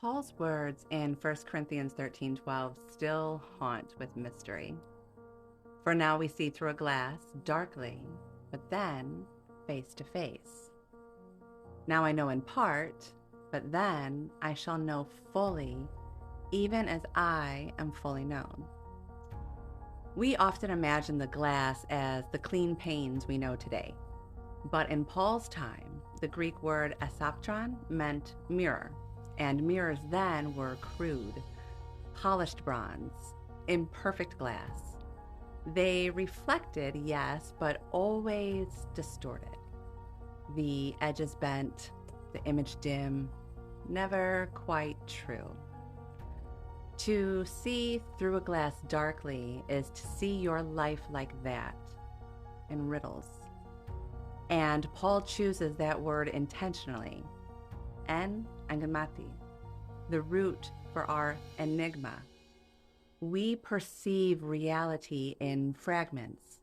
Paul's words in 1 Corinthians 13:12 still haunt with mystery. For now we see through a glass, darkly, but then face to face. Now I know in part, but then I shall know fully, even as I am fully known. We often imagine the glass as the clean panes we know today. But in Paul's time, the Greek word esoptron meant mirror, and mirrors then were crude, polished bronze, imperfect glass. They reflected, yes, but always distorted. The edges bent, the image dim, never quite true. To see through a glass darkly is to see your life like that, in riddles. And Paul chooses that word intentionally, enigmati, the root for our enigma. We perceive reality in fragments,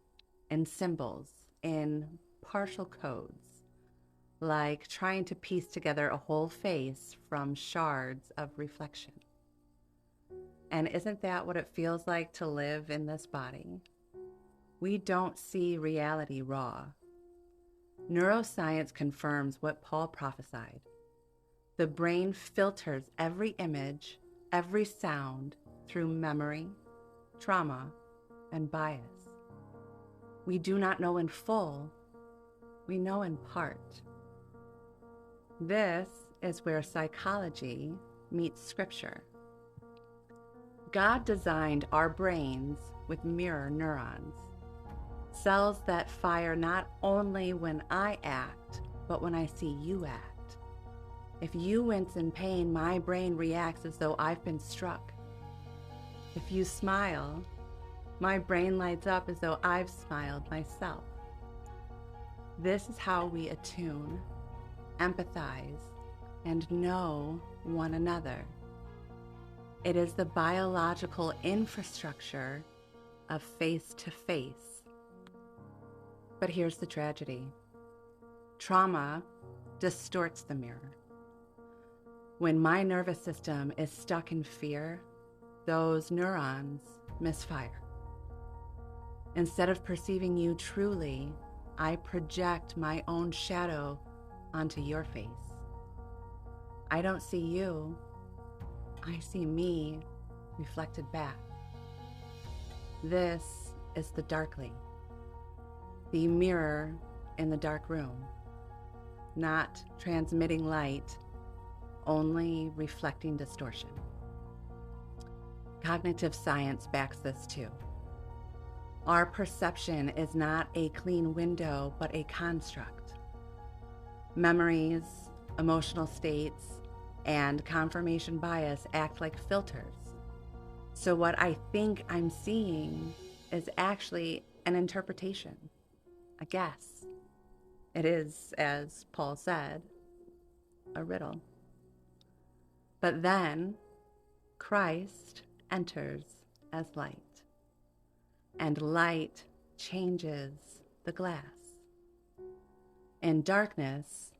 in symbols, in partial codes, like trying to piece together a whole face from shards of reflection. And isn't that what it feels like to live in this body? We don't see reality raw. Neuroscience confirms what Paul prophesied. The brain filters every image, every sound through memory, trauma, and bias. We do not know in full, we know in part. This is where psychology meets scripture. God designed our brains with mirror neurons, cells that fire not only when I act, but when I see you act. If you wince in pain, my brain reacts as though I've been struck. If you smile, my brain lights up as though I've smiled myself. This is how we attune, empathize, and know one another. It is the biological infrastructure of face-to-face. But here's the tragedy. Trauma distorts the mirror. When my nervous system is stuck in fear, those neurons misfire. Instead of perceiving you truly, I project my own shadow onto your face. I don't see you, I see me reflected back. This is the darkly, the mirror in the dark room, not transmitting light, only reflecting distortion. Cognitive science backs this too. Our perception is not a clean window, but a construct. Memories, emotional states, and confirmation bias act like filters. So what I think I'm seeing is actually an interpretation, a guess. It is, as Paul said, a riddle. But then Christ enters as light, and light changes the glass. In darkness,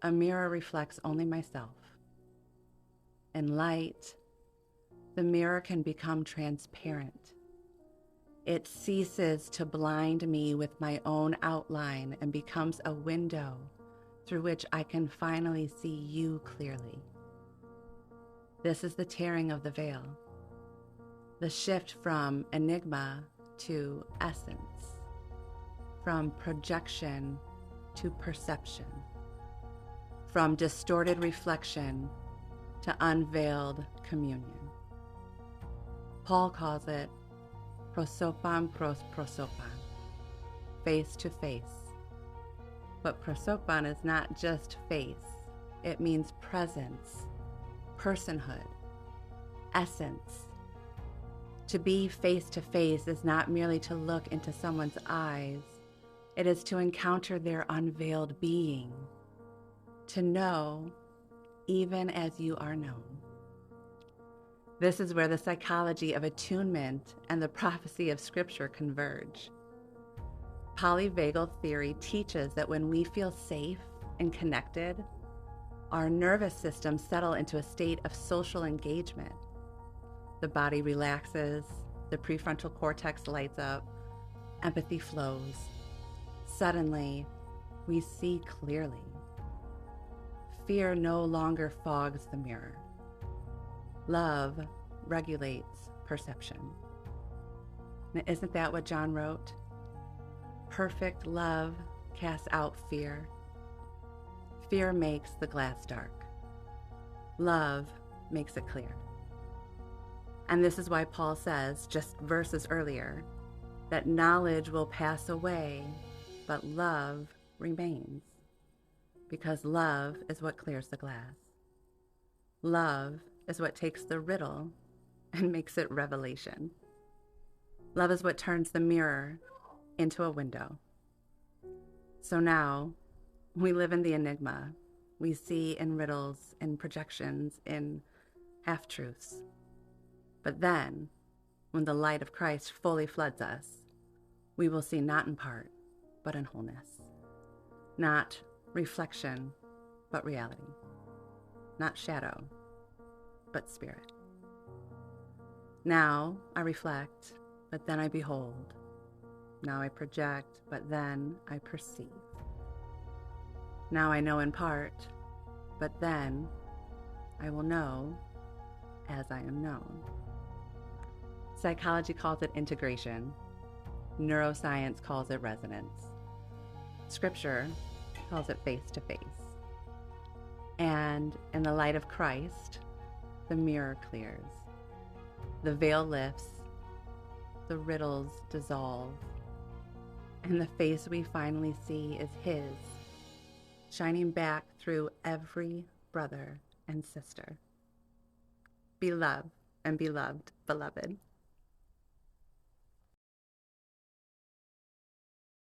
a mirror reflects only myself. In light, the mirror can become transparent. It ceases to blind me with my own outline and becomes a window through which I can finally see you clearly. This is the tearing of the veil, the shift from enigma to essence, from projection to perception, from distorted reflection to unveiled communion. Paul calls it prosopon pros prosopon, face to face. But prosopon is not just face, it means presence, personhood, essence. To be face to face is not merely to look into someone's eyes, it is to encounter their unveiled being, to know even as you are known. This is where the psychology of attunement and the prophecy of Scripture converge. Polyvagal theory teaches that when we feel safe and connected, Our nervous system settle into a state of social engagement. The body relaxes, the prefrontal cortex lights up, empathy flows. Suddenly, we see clearly. Fear no longer fogs the mirror. Love regulates perception. Now, isn't that what John wrote? Perfect love casts out fear. Fear makes the glass dark. Love makes it clear. And this is why Paul says, just verses earlier, that knowledge will pass away, but love remains. Because love is what clears the glass. Love is what takes the riddle and makes it revelation. Love is what turns the mirror into a window. So now, we live in the enigma. We see in riddles, in projections, in half-truths. But then, when the light of Christ fully floods us, we will see not in part, but in wholeness. Not reflection, but reality. Not shadow, but spirit. Now I reflect, but then I behold. Now I project, but then I perceive. Now I know in part, but then I will know as I am known. Psychology calls it integration. Neuroscience calls it resonance. Scripture calls it face to face. And in the light of Christ, the mirror clears. The veil lifts, the riddles dissolve, and the face we finally see is His, shining back through every brother and sister. Be loved and beloved, beloved.